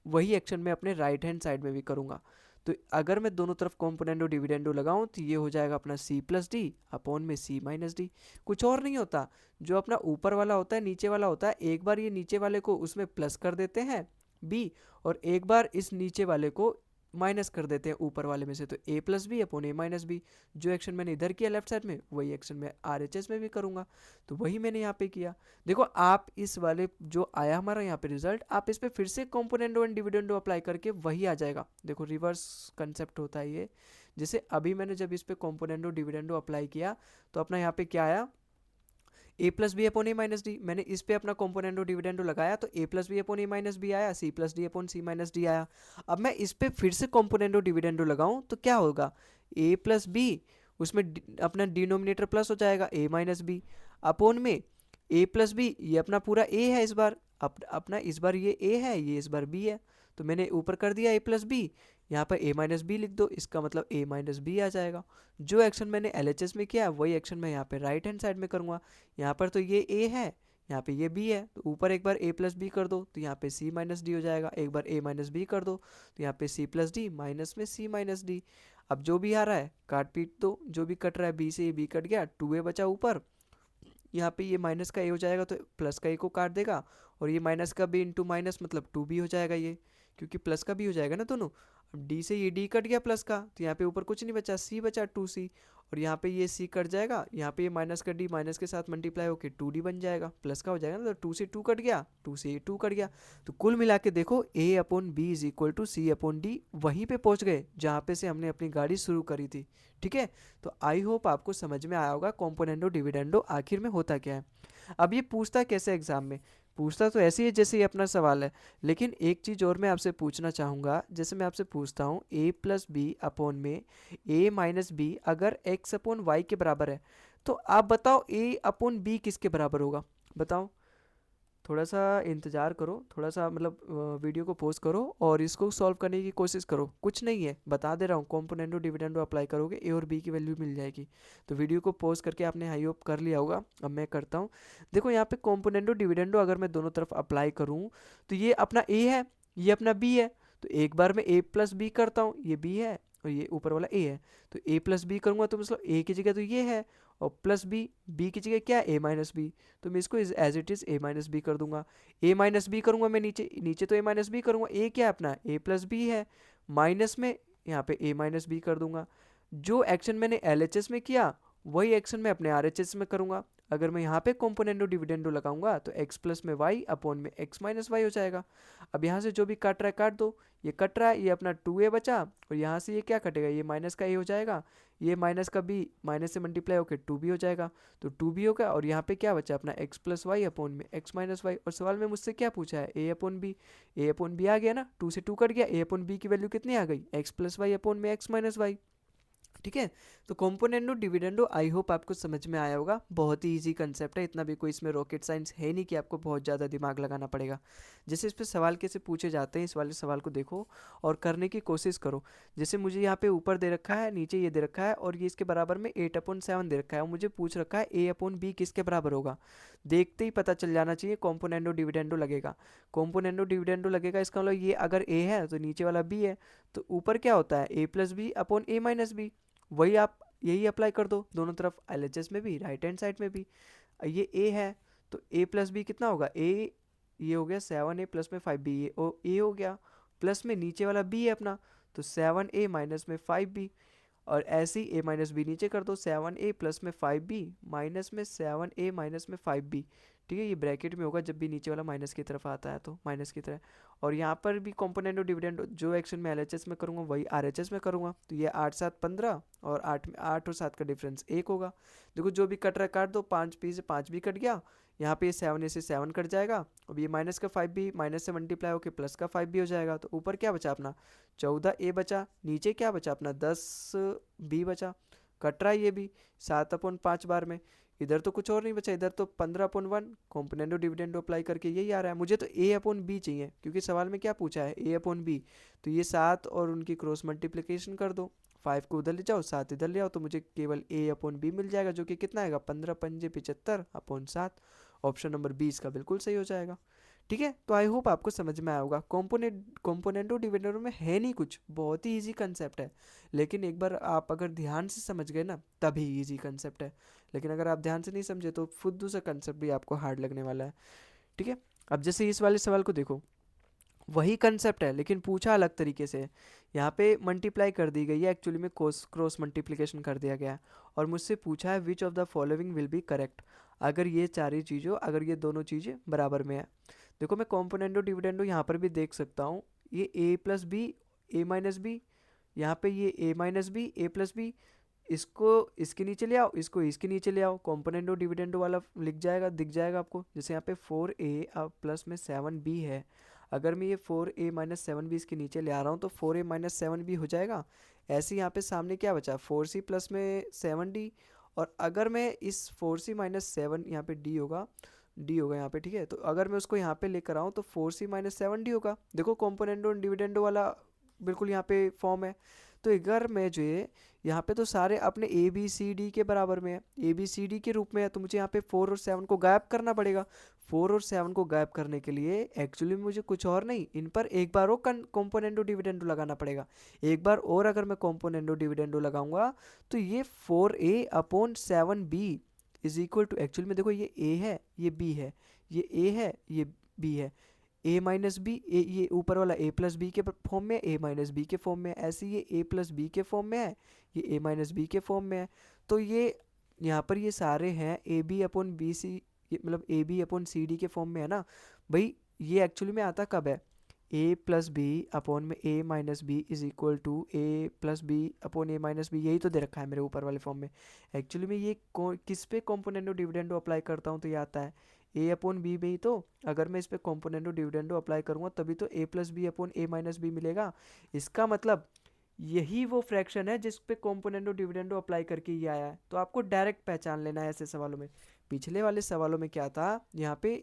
वही एक्शन मैं अपने राइट हैंड साइड में भी करूँगा। तो अगर मैं दोनों तरफ कॉम्पोनेंडो डिविडेंडो लगाऊं तो ये हो जाएगा अपना सी प्लस डी अपॉन में सी माइनस डी। कुछ और नहीं होता, जो अपना ऊपर वाला होता है नीचे वाला होता है, एक बार ये नीचे वाले को उसमें प्लस कर देते हैं बी, और एक बार इस नीचे वाले को माइनस कर देते हैं ऊपर वाले में से, तो ए प्लस बी अपॉन ए माइनस बी। जो एक्शन मैंने इधर किया लेफ्ट साइड में, वही एक्शन मैं RHS में भी करूँगा, तो वही मैंने यहाँ पे किया। देखो आप इस वाले जो आया हमारा यहाँ पे रिजल्ट, आप इस पे फिर से कॉम्पोनेंडो एंड डिविडेंडो अप्लाई करके वही आ जाएगा। देखो रिवर्स कंसेप्ट होता है ये। जैसे अभी मैंने जब इस पे कॉम्पोनेंडो डिविडेंडो अप्लाई किया, तो अपना यहाँ पे क्या आया, ए प्लस बी अपॉन ए माइनस डी। मैंने इस पे अपना कॉम्पोनेंडो डिविडेंडो लगाया, तो ए प्लस बी अपॉन ए माइनस बी आया, सी प्लस डी अपॉन सी माइनस डी आया। अब मैं इस पे फिर से कॉम्पोनेंडो डिविडेंडो लगाऊं तो क्या होगा, ए प्लस बी, उसमें अपना डिनोमिनेटर प्लस हो जाएगा ए माइनस बी, अपॉन में ए प्लस बी, ये अपना पूरा ए है इस बार, अपना इस बार ये ए है, ये इस बार बी है, तो मैंने ऊपर कर दिया ए प्लस बी, यहाँ पर ए माइनस बी लिख दो, इसका मतलब ए माइनस बी आ जाएगा। जो एक्शन मैंने LHS में किया वही एक्शन मैं यहाँ पे राइट हैंड साइड में करूँगा। यहाँ पर तो ये ए है, यहाँ पे ये बी है, तो ऊपर एक बार ए प्लस बी कर दो तो यहाँ पे सी माइनस डी हो जाएगा, एक बार ए माइनस बी कर दो तो यहाँ पे सी प्लस डी माइनस में सी माइनस डी। अब जो भी आ रहा है काट पीट दो, जो भी कट रहा है बी से ये बी कट गया, 2a बचा ऊपर, यहाँ पे ये माइनस का ए हो जाएगा तो प्लस का ए को काट देगा, और ये माइनस का बी इंटू माइनस मतलब 2b हो जाएगा ये, क्योंकि प्लस का भी हो जाएगा ना दोनों। अब डी से ये डी कट गया प्लस का, तो यहाँ पे ऊपर कुछ नहीं बचा, सी बचा 2c, और यहाँ पे ये सी कट जाएगा, यहाँ पे ये माइनस का डी माइनस के साथ मल्टीप्लाई होकर 2d बन जाएगा, प्लस का हो जाएगा ना, तो 2 से 2 कट गया, 2 से 2 कट गया। तो कुल मिला के देखो A upon B is equal to C upon D, वहीं पे पहुंच गए जहाँ पे से हमने अपनी गाड़ी शुरू करी थी। ठीक है, तो आई होप आपको समझ में आया होगा कॉम्पोनेंडो डिविडेंडो आखिर में होता क्या है। अब ये पूछता कैसे एग्जाम में, पूछता तो ऐसे ही है जैसे ये अपना सवाल है, लेकिन एक चीज़ और मैं आपसे पूछना चाहूँगा। जैसे मैं आपसे पूछता हूँ ए प्लस बी अपॉन में ए माइनस बी अगर एक्स अपॉन वाई के बराबर है, तो आप बताओ ए अपॉन बी किसके बराबर होगा, बताओ। थोड़ा सा इंतज़ार करो, थोड़ा सा मतलब वीडियो को पॉज करो और इसको सॉल्व करने की कोशिश करो। कुछ नहीं है, बता दे रहा हूँ, कॉम्पोनेंटो डिविडेंडो अप्लाई करोगे ए और बी की वैल्यू मिल जाएगी। तो वीडियो को पॉज करके आपने हाई होप कर लिया होगा। अब मैं करता हूँ। देखो यहाँ पे कॉम्पोनेंटो डिविडेंडो अगर मैं दोनों तरफ अप्लाई करूँ, तो ये अपना ए है, ये अपना बी है, तो एक बार मैं ए प्लस बी करता हूँ, ये बी है और ये ऊपर वाला ए है, तो ए प्लस बी करूँगा तो मतलब ए की जगह तो ये है, और प्लस बी, बी की जगह क्या है ए माइनस बी, तो मैं इसको as it is A minus B कर दूंगा। ए माइनस बी करूंगा मैं नीचे, नीचे तो ए माइनस बी करूंगा, ए क्या है अपना ए प्लस बी है, माइनस में यहाँ पे ए माइनस बी कर दूंगा। जो एक्शन मैंने LHS में किया वही एक्शन मैं अपने RHS में करूंगा। अगर मैं यहाँ पे कॉम्पोनेंडो डिविडेंडो लगाऊंगा तो x प्लस में y अपॉन में x माइनस वाई हो जाएगा। अब यहाँ से जो भी काट रहा है काट दो, ये कट रहा है, ये अपना 2a बचा, और यहाँ से ये क्या कटेगा, ये माइनस का a हो जाएगा, ये माइनस का b माइनस से मल्टीप्लाई होकर 2b हो जाएगा, तो 2b होगा, और यहाँ पे क्या बचा अपना x प्लस वाई अपॉन में x माइनस वाई। और सवाल में मुझसे क्या पूछा है, a upon b, a upon b आ गया ना, 2 से 2 कट गया, a अपॉन b की वैल्यू कितनी आ गई, x प्लस वाई अपॉन में x माइनस वाई। ठीक है, तो कॉम्पोनेंडो डिविडेंडो आई होप आपको समझ में आया होगा। बहुत ही इजी कंसेप्ट है, इतना भी कोई इसमें रॉकेट साइंस है नहीं कि आपको बहुत ज़्यादा दिमाग लगाना पड़ेगा। जैसे इस पे सवाल कैसे पूछे जाते हैं, इस वाले सवाल को देखो और करने की कोशिश करो। जैसे मुझे यहाँ पे ऊपर दे रखा है, नीचे ये दे रखा है, और ये इसके बराबर में 8/7 दे रखा है, और मुझे पूछ रखा है ए अपॉन बी किसके बराबर होगा। देखते ही पता चल जाना चाहिए कॉम्पोनेंडो डिविडेंडो लगेगा। कॉम्पोनेंडो डिविडेंडो लगेगा, इसका मतलब ये अगर ए है तो नीचे वाला बी है, तो ऊपर क्या होता है ए प्लस बी अपॉन ए माइनस बी, वही आप यही अप्लाई कर दो दोनों तरफ, LHS में भी राइट हैंड साइड में भी। ये ए है तो ए प्लस बी कितना होगा, ए ये हो गया 7a प्लस में 5b, ये ए हो गया, प्लस में नीचे वाला बी है अपना, तो 7a माइनस में 5b, और ऐसे ही a माइनस बी नीचे कर दो, 7a प्लस में 5b माइनस में 7a माइनस में 5b। ठीक है, ये ब्रैकेट में होगा जब भी नीचे वाला माइनस की तरफ आता है तो माइनस की तरह। और यहाँ पर भी कॉम्पोनेंट और डिविडेंड जो एक्शन में LHS में करूँगा वही RHS में करूँगा, तो ये 8 7 15, और 8 में 8 और 7 का डिफरेंस 1 होगा। देखो जो भी कट रहा है काट दो, 5b से 5b कट गया, यहाँ पे ये 7 से 7 कट जाएगा। अब ये माइनस का 5 भी माइनस से मल्टीप्लाई होकर प्लस का 5 भी हो जाएगा। तो ऊपर क्या बचा अपना 14a बचा, नीचे क्या बचा अपना 10b बचा, कट रहा है ये भी 7/5 बार में। इधर तो कुछ और नहीं बचा, इधर तो 15/1 कॉम्पोनेंट डिविडेंड अप्लाई करके यही आ रहा है। मुझे तो a/b चाहिए क्योंकि सवाल में क्या पूछा है a/b। तो ये 7 और उनकी क्रॉस मल्टीप्लिकेशन कर दो, 5 को उधर ले जाओ 7 इधर ले आओ, तो मुझे केवल a/b मिल जाएगा जो कि कितना आएगा 15×5 75/7। ऑप्शन नंबर 20 का बिल्कुल सही हो जाएगा। ठीक है, तो आई होप आपको समझ में आया होगा। कॉम्पोनेंटो डिविडेंडो में है नहीं कुछ, बहुत ही इजी कंसेप्ट है, लेकिन एक बार आप अगर ध्यान से समझ गए ना तभी इजी कंसेप्ट है। लेकिन अगर आप ध्यान से नहीं समझे तो खुद दूसरा कंसेप्ट भी आपको हार्ड लगने वाला है। ठीक है, अब जैसे इस वाले सवाल को देखो, वही कंसेप्ट है लेकिन पूछा अलग तरीके से। यहाँ पे मल्टीप्लाई कर दी गई है, एक्चुअली में क्रॉस मल्टीप्लिकेशन कर दिया गया है, और मुझसे पूछा है विच of the following will be correct, अगर ये चार ही चीज़ों, अगर ये दोनों चीज़ें बराबर में है। देखो मैं कॉम्पोनेंटो डिविडेंडो यहाँ पर भी देख सकता हूँ, ये a+b a-b, यहाँ पे ये a-b a+b, इसको इसके नीचे ले आओ, इसको इसके नीचे ले आओ, कॉम्पोनेंटो डिविडेंडो वाला लिख जाएगा, दिख जाएगा आपको। जैसे यहाँ पे 4a प्लस में 7b है, अगर मैं ये 4a-7b इसके नीचे ले आ रहा हूँ तो 4a-7b हो जाएगा। ऐसे यहाँ पे सामने क्या बचा 4c प्लस में 7d, और अगर मैं इस 4c-7 यहाँ पे d होगा यहाँ पे। ठीक है, तो अगर मैं उसको यहाँ पे लेकर आऊँ तो 4c-7d होगा। देखो कॉम्पोनेंटो डिविडेंडो वाला बिल्कुल यहाँ पे फॉर्म है। तो अगर मैं जो है यहाँ पे तो सारे अपने ए बी सी डी के बराबर में है, ए बी सी डी के रूप में है, तो मुझे यहाँ पे 4 और 7 को गायब करना पड़ेगा। 4 और 7 को गायब करने के लिए एक्चुअली मुझे कुछ और नहीं, इन पर एक बार और कॉम्पोनेंटो डिविडेंडो लगाना पड़ेगा। एक बार और अगर मैं कॉम्पोनेंटो डिविडेंडो लगाऊंगा तो ये 4a/7b is equal to, actually में देखो ये a है ये b है, ये a है ये b है, a-b ये ऊपर वाला a+b के फॉर्म में, a-b के फॉर्म में है, ऐसे ये a+b के फॉर्म में है, ये a-b के फॉर्म में है। तो ये यहाँ पर ये सारे हैं ab/bc, मतलब ab/cd के फॉर्म में है ना भाई। ये एक्चुअली में आता कब है, a+b/a-b is equal to a+b/a-b, यही तो दे रखा है मेरे ऊपर वाले फॉर्म में। एक्चुअली में ये किस पे कॉम्पोनेंटो डिविडेंडो अप्लाई करता हूँ तो ये आता है a/b में ही। तो अगर मैं इस पे कॉम्पोनेंटो डिविडेंडो अप्लाई करूँगा तभी तो a+b/a-b मिलेगा। इसका मतलब यही वो फ्रैक्शन है जिस पे कॉम्पोनेंटो डिविडेंडो अप्लाई करके ये आया है। तो आपको डायरेक्ट पहचान लेना है ऐसे सवालों में। पिछले वाले सवालों में क्या था, यहाँ पे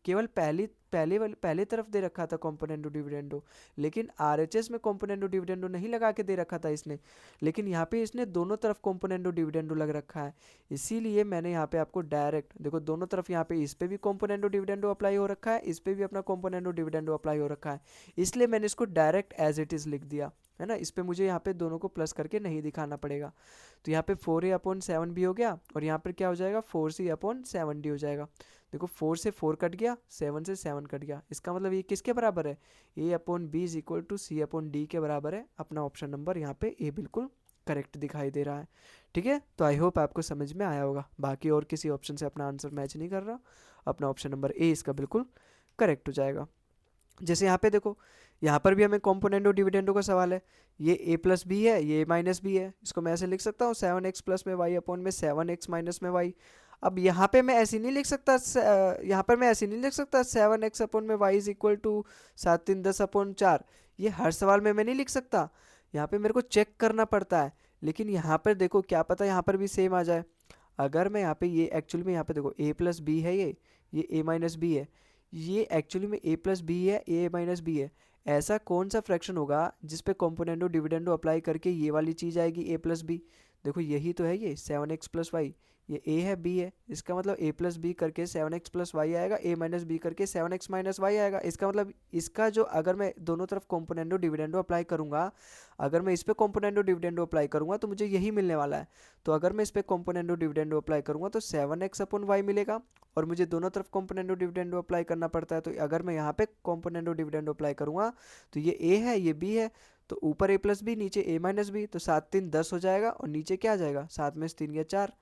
केवल पहले तरफ दे रखा था कॉम्पोनेंटो डिविडेंडो, लेकिन आरएचएस में कॉम्पोनेंटो डिविडेंडो नहीं लगा के दे रखा था इसने, लेकिन यहाँ पे इसने दोनों तरफ कॉम्पोनेंटो डिविडेंडो लग रखा है। इसीलिए मैंने यहाँ पे आपको डायरेक्ट देखो दोनों तरफ, यहाँ पे इस पे भी कॉम्पोनेंटो डिविडेंडो अप्लाई हो रखा है, इस पे भी अपना कॉम्पोनेंटो डिविडेंडो अप्लाई हो रखा है, इसलिए मैंने इसको डायरेक्ट एज इट इज़ लिख दिया है ना। इस पे मुझे यहाँ पे दोनों को प्लस करके नहीं दिखाना पड़ेगा। तो यहाँ पे 4a/7 भी हो गया, और यहाँ पर क्या हो जाएगा 4c/7d हो जाएगा। देखो 4 से 4 कट गया, 7 से 7 कट गया, इसका मतलब ये किसके बराबर है, a/b is equal to c/d के बराबर है। अपना ऑप्शन नंबर यहाँ पे ए बिल्कुल करेक्ट दिखाई दे रहा है। ठीक है, तो आई होप आपको समझ में आया होगा। बाकी और किसी ऑप्शन से अपना आंसर मैच नहीं कर रहा, अपना ऑप्शन नंबर ए इसका बिल्कुल करेक्ट हो जाएगा। जैसे यहाँ पे देखो, यहाँ पर भी हमें कॉम्पोनेंटो डिविडेंडो का सवाल है, ये a+b है ये a-b है, इसको मैं ऐसे लिख सकता हूँ 7x प्लस में y/में 7x माइनस में y। अब यहाँ पे मैं ऐसे नहीं लिख सकता, यहाँ पर मैं ऐसे नहीं लिख सकता 7x/y इज इक्वल टू 7×3=10/4, ये हर सवाल में मैं नहीं लिख सकता, यहाँ पे मेरे को चेक करना पड़ता है। लेकिन यहाँ पर देखो क्या पता यहाँ पर भी सेम आ जाए। अगर मैं यहाँ पे ये एक्चुअली में यहाँ पे देखो a+b है, ये a-b है, ये एक्चुअली में a+b है a-b है। ऐसा कौन सा फ्रैक्शन होगा जिस पे कॉम्पोनेंटो डिविडेंडो अप्लाई करके ये वाली चीज़ आएगी a+b। देखो यही तो है, ये 7x प्लस वाई, ये a है b है, इसका मतलब a+b करके 7x प्लस वाई आएगा, a-b करके 7x माइनस वाई आएगा। इसका मतलब इसका जो, अगर मैं दोनों तरफ कॉम्पोनेंटो डिविडेंडो अप्लाई करूँगा, अगर मैं इस पे कॉम्पोनेंटो डिविडेंडो अप्लाई करूँगा तो मुझे यही मिलने वाला है। तो अगर मैं इस पे कॉम्पोनेंटो डिविडेंडो अप्लाई करूँगा तो 7x/y मिलेगा, और मुझे दोनों तरफ कॉम्पोनेंटो डिविडेंडो अप्लाई करना पड़ता है। तो अगर मैं यहाँ पे कॉम्पोनेंटो डिविडेंडो अप्लाई करूँगा तो ये a है ये b है, तो ऊपर a+b नीचे a-b, तो 7×3=10 हो जाएगा, और नीचे क्या आ जाएगा 7 में 3 या 4।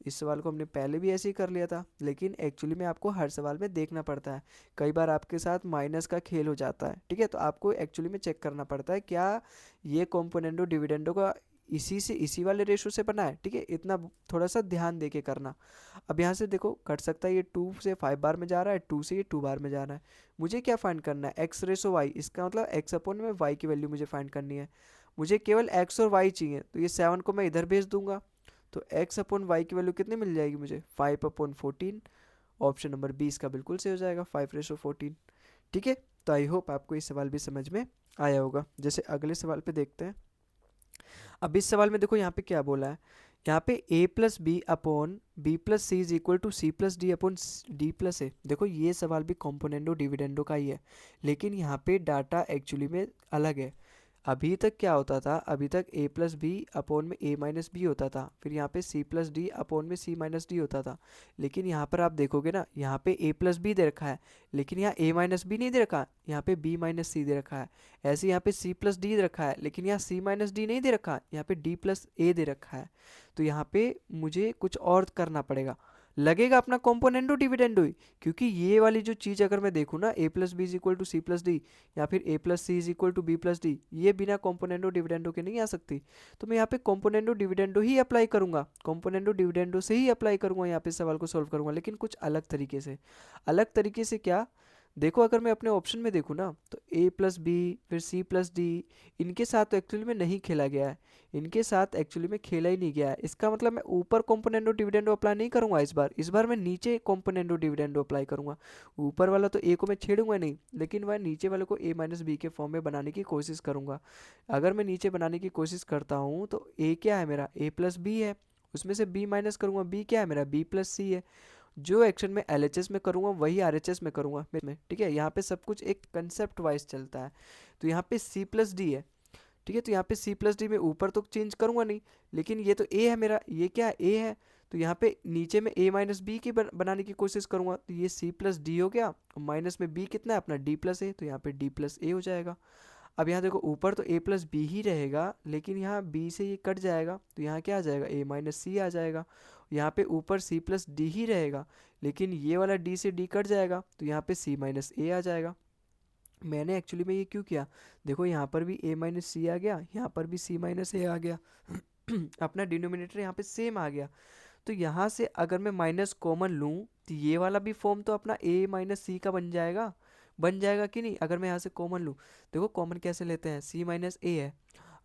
इस सवाल को हमने पहले भी ऐसे ही कर लिया था, लेकिन एक्चुअली में आपको हर सवाल में देखना पड़ता है, कई बार आपके साथ माइनस का खेल हो जाता है। ठीक है, तो आपको एक्चुअली में चेक करना पड़ता है क्या ये कॉम्पोनेंटो डिविडेंडो का इसी से इसी वाले रेशो से बना है, ठीक है। इतना थोड़ा सा ध्यान दे के करना। अब यहाँ से देखो कट सकता है, ये 2 से 5 बार में जा रहा है, 2 से ये 2 बार में जाना है। मुझे क्या फाइंड करना है, एक्स रेशो वाई, इसका मतलब एक्स अपॉन में वाई की वैल्यू मुझे फाइंड करनी है। मुझे केवल एक्स और वाई चाहिए, तो ये 7 को मैं इधर भेज दूंगा, तो एक्स अपॉन वाई की वैल्यू कितनी मिल जाएगी मुझे, 5/14। ऑप्शन नंबर 20 का बिल्कुल सही हो जाएगा, 5/14। ठीक है, तो आई होप आपको ये सवाल भी समझ में आया होगा। जैसे अगले सवाल पे देखते हैं। अब इस सवाल में देखो यहाँ पे क्या बोला है, यहाँ पे a plus B upon B plus C is equal to C plus D upon D plus A. देखो ये सवाल भी कॉम्पोनेंडो डिविडेंडो का ही है, लेकिन यहाँ पे डाटा एक्चुअली में अलग है। अभी तक क्या होता था, अभी तक a प्लस बी अपॉन में a माइनस बी होता था, फिर यहाँ पे c प्लस डी अपॉन में c माइनस डी होता था। लेकिन यहाँ पर आप देखोगे ना, यहाँ पे a प्लस बी दे रखा है, लेकिन यहाँ a माइनस बी नहीं दे रखा, यहाँ पे b माइनस सी दे रखा है। ऐसे यहाँ पे c प्लस डी दे रखा है, लेकिन यहाँ c माइनस डी नहीं दे रखा, यहाँ पे d प्लस ए दे रखा है। तो यहाँ पे मुझे कुछ और करना पड़ेगा, लगेगा अपना कॉम्पोनेंडो डिविडेंडो ही, क्योंकि ये वाली जो चीज़ अगर मैं देखूँ ना, a plus B is equal to C plus D या फिर a plus C is equal to B plus D, ये बिना कॉम्पोनेंडो डिविडेंडो के नहीं आ सकती। तो मैं यहाँ पे कॉम्पोनेंडो डिविडेंडो ही अप्लाई करूँगा, कॉम्पोनेंडो डिविडेंडो से ही अप्लाई करूँगा, यहाँ पे सवाल को सॉल्व करूँगा, लेकिन कुछ अलग तरीके से। अलग तरीके से क्या, देखो अगर मैं अपने ऑप्शन में देखूँ ना, तो a प्लस बी फिर c प्लस डी, इनके साथ तो एक्चुअली में नहीं खेला गया है, इनके साथ एक्चुअली में खेला ही नहीं गया है। इसका मतलब मैं ऊपर कॉम्पोनेंडो डिविडेंडो अप्लाई नहीं करूँगा इस बार मैं नीचे कॉम्पोनेंडो डिविडेंडो अप्लाई करूँगा। ऊपर वाला तो a को मैं छेड़ूंगा नहीं, लेकिन वह नीचे वाले को a माइनस बी के फॉर्म में बनाने की कोशिश करूँगा। अगर मैं नीचे बनाने की कोशिश करता हूँ तो a क्या है मेरा, a प्लस बी है, उसमें से b माइनस करूँगा, b क्या है मेरा, b प्लस सी है। जो एक्शन में LHS में करूँगा वही RHS में करूँगा में, ठीक है। यहाँ पे सब कुछ एक कंसेप्ट वाइज चलता है। तो यहाँ पे C प्लस डी है, ठीक है, तो यहाँ पे C प्लस डी में ऊपर तो चेंज करूँगा नहीं, लेकिन ये तो A है मेरा, ये क्या है, A है, तो यहाँ पे नीचे में a माइनस बी की बनाने की कोशिश करूँगा, तो ये C प्लस डी हो गया, और माइनस में b कितना है अपना d प्लस ए, तो यहाँ पे d प्लस ए हो जाएगा। अब यहाँ देखो ऊपर तो a प्लस बी ही रहेगा, लेकिन यहाँ b से ये कट जाएगा, तो यहाँ क्या आ जाएगा, a माइनस सी आ जाएगा। यहाँ पे ऊपर c प्लस डी ही रहेगा, लेकिन ये वाला d से d कट जाएगा, तो यहाँ पे c माइनस ए आ जाएगा। मैंने एक्चुअली में ये क्यों किया, देखो यहाँ पर भी a माइनस सी आ गया, यहाँ पर भी c माइनस ए आ गया अपना डिनोमिनेटर यहाँ पे सेम आ गया। तो यहाँ से अगर मैं माइनस कॉमन लूँ, तो ये वाला भी फॉर्म तो अपना a माइनस सी का बन जाएगा कि नहीं, अगर मैं यहाँ से कॉमन लूँ। देखो कॉमन कैसे लेते हैं, c माइनस ए है,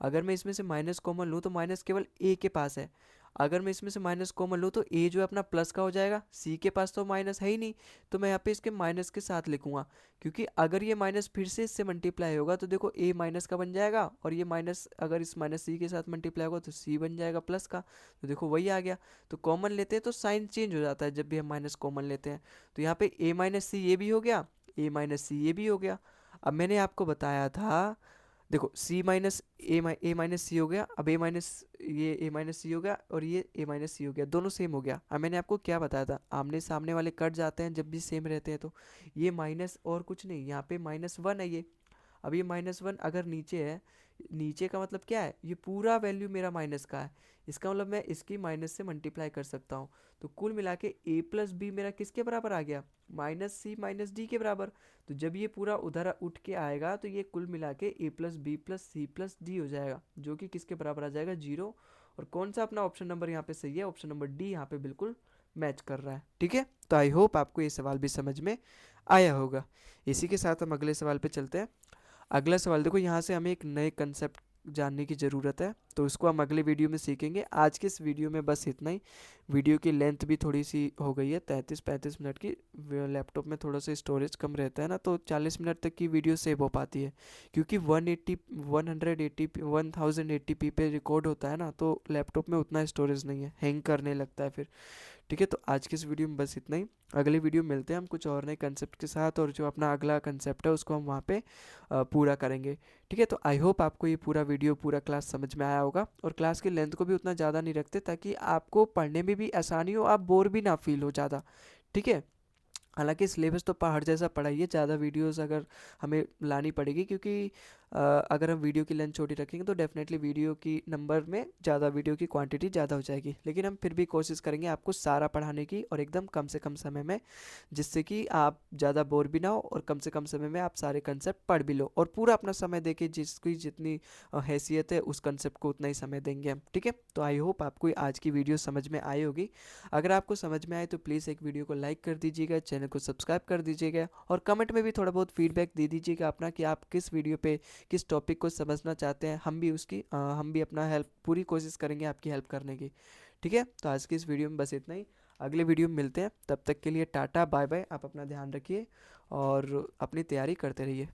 अगर मैं इसमें से माइनस कॉमन लूँ तो माइनस केवल a के पास है। अगर मैं इसमें से माइनस कॉमन लूँ तो a जो है अपना प्लस का हो जाएगा, c के पास तो माइनस है ही नहीं, तो मैं यहाँ पे इसके माइनस के साथ लिखूंगा, क्योंकि अगर ये माइनस फिर से इससे मल्टीप्लाई होगा तो देखो a माइनस का बन जाएगा, और ये माइनस अगर इस माइनस c के साथ मल्टीप्लाई होगा तो c बन जाएगा प्लस का, तो देखो वही आ गया। तो कॉमन लेते हैं तो साइन चेंज हो जाता है जब भी हम माइनस कॉमन लेते हैं। तो यहाँ पे a माइनस सी ये भी हो गया, a माइनस सी ये भी हो गया। अब मैंने आपको बताया था, देखो c माइनस ए माइनस सी हो गया, अब ए माइनस सी हो गया, और ये ए माइनस सी हो गया, दोनों सेम हो गया। अब मैंने आपको क्या बताया था, आमने सामने वाले कट जाते हैं जब भी सेम रहते हैं, तो ये माइनस और कुछ नहीं, यहाँ पे -1 है ये। अब ये -1 अगर नीचे है, नीचे का मतलब क्या है, ये पूरा वैल्यू मेरा माइनस का है, इसका मतलब मैं इसकी माइनस से मल्टीप्लाई कर सकता हूँ। तो कुल मिला के a प्लस बी मेरा किसके बराबर आ गया, माइनस सी माइनस डी के बराबर। तो जब ये पूरा उधर उठ के आएगा तो ये कुल मिला के a plus B plus C plus D हो जाएगा, जो कि किसके बराबर आ जाएगा, 0। और कौन सा अपना ऑप्शन नंबर यहाँ पे सही है, ऑप्शन नंबर डी यहाँ पे बिल्कुल मैच कर रहा है। ठीक है, तो आई होप आपको ये सवाल भी समझ में आया होगा। इसी के साथ हम अगले सवाल पे चलते हैं। अगला सवाल देखो, यहाँ से हमें एक नए कंसेप्ट जानने की ज़रूरत है, तो उसको हम अगले वीडियो में सीखेंगे। आज के इस वीडियो में बस इतना ही। वीडियो की लेंथ भी थोड़ी सी हो गई है, 33-35 मिनट की। लैपटॉप में थोड़ा सा स्टोरेज कम रहता है ना, तो 40 मिनट तक की वीडियो सेव हो पाती है, क्योंकि 1080p पे रिकॉर्ड होता है ना, तो लैपटॉप में उतना स्टोरेज नहीं है, हैंग करने लगता है फिर। ठीक है, तो आज की इस वीडियो में बस इतना ही। अगले वीडियो में मिलते हैं हम कुछ और नए कंसेप्ट के साथ, और जो अपना अगला कंसेप्ट है उसको हम वहाँ पे पूरा करेंगे। ठीक है, तो आई होप आपको ये पूरा वीडियो पूरा क्लास समझ में आया होगा, और क्लास की लेंथ को भी उतना ज़्यादा नहीं रखते, ताकि आपको पढ़ने में भी आसानी हो, आप बोर भी ना फील हो ज़्यादा। ठीक है, हालांकि सिलेबस तो पहाड़ जैसा पढ़ा ही है, ज़्यादा वीडियोस अगर हमें लानी पड़ेगी, क्योंकि अगर हम वीडियो की लेंथ छोटी रखेंगे तो डेफिनेटली वीडियो की नंबर में ज़्यादा, वीडियो की क्वांटिटी ज़्यादा हो जाएगी। लेकिन हम फिर भी कोशिश करेंगे आपको सारा पढ़ाने की और एकदम कम से कम समय में, जिससे कि आप ज़्यादा बोर भी ना हो और कम से कम समय में आप सारे कंसेप्ट पढ़ भी लो, और पूरा अपना समय देके जिसकी जितनी हैसियत है उस कंसेप्ट को उतना ही समय देंगे हम। ठीक है, तो आई होप आपको आज की वीडियो समझ में आई होगी। अगर आपको समझ में आए तो प्लीज़ एक वीडियो को लाइक कर दीजिएगा, चैनल को सब्सक्राइब कर दीजिएगा, और कमेंट में भी थोड़ा बहुत फीडबैक दे दीजिएगा अपना कि आप किस वीडियो पे किस टॉपिक को समझना चाहते हैं। हम भी अपना हेल्प पूरी कोशिश करेंगे आपकी हेल्प करने की। ठीक है, तो आज की इस वीडियो में बस इतना ही। अगले वीडियो में मिलते हैं, तब तक के लिए टाटा बाय बाय। आप अपना ध्यान रखिए और अपनी तैयारी करते रहिए।